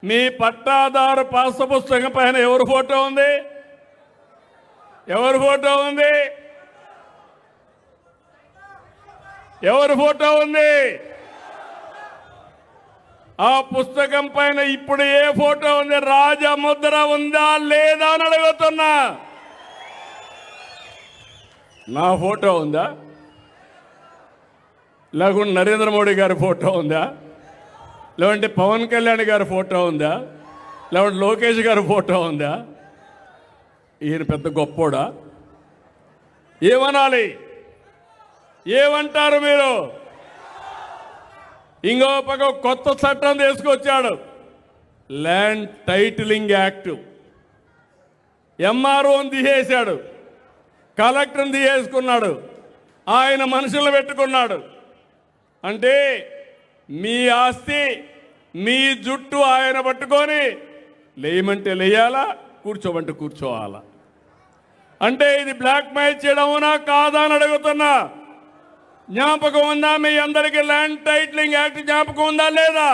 మీ పట్టాదారు పాస్ పుస్తకం పైన ఎవరి ఫోటో ఉంది? ఎవరి ఫోటో ఉంది? ఎవరి ఫోటో ఉంది? ఆ పుస్తకం పైన ఇప్పుడు ఏ ఫోటో ఉంది? రాజముద్ర ఉందా లేదా అని అడుగుతున్నా. నా ఫోటో ఉందా? లేకుంటే నరేంద్ర మోడీ గారి ఫోటో ఉందా? లేదంటే పవన్ కళ్యాణ్ గారి ఫోటో ఉందా? లేదంటే లోకేష్ గారి ఫోటో ఉందా? ఈయన పెద్ద గొప్పోడా? ఏమనాలి? ఏమంటారు మీరు? ఇంకో పక్క కొత్త చట్టం తీసుకొచ్చాడు, ల్యాండ్ టైటిలింగ్ యాక్ట్. ఎంఆర్ఓని తీసేశాడు, కలెక్టర్ని తీసేసుకున్నాడు, ఆయన మనుషులను పెట్టుకున్నాడు. అంటే మీ ఆస్తి మీ జుట్టు ఆయన పట్టుకొని లేయమంటే లేయాలా, కూర్చోమంటే కూర్చోవాలా. అంటే ఇది బ్లాక్ మెయిల్ చేయడమునా కాదా అని అడుగుతున్నా. జ్ఞాపకం ఉందా మీ అందరికీ? ల్యాండ్ టైటిలింగ్ యాక్ట్ జ్ఞాపకం ఉందా లేదా?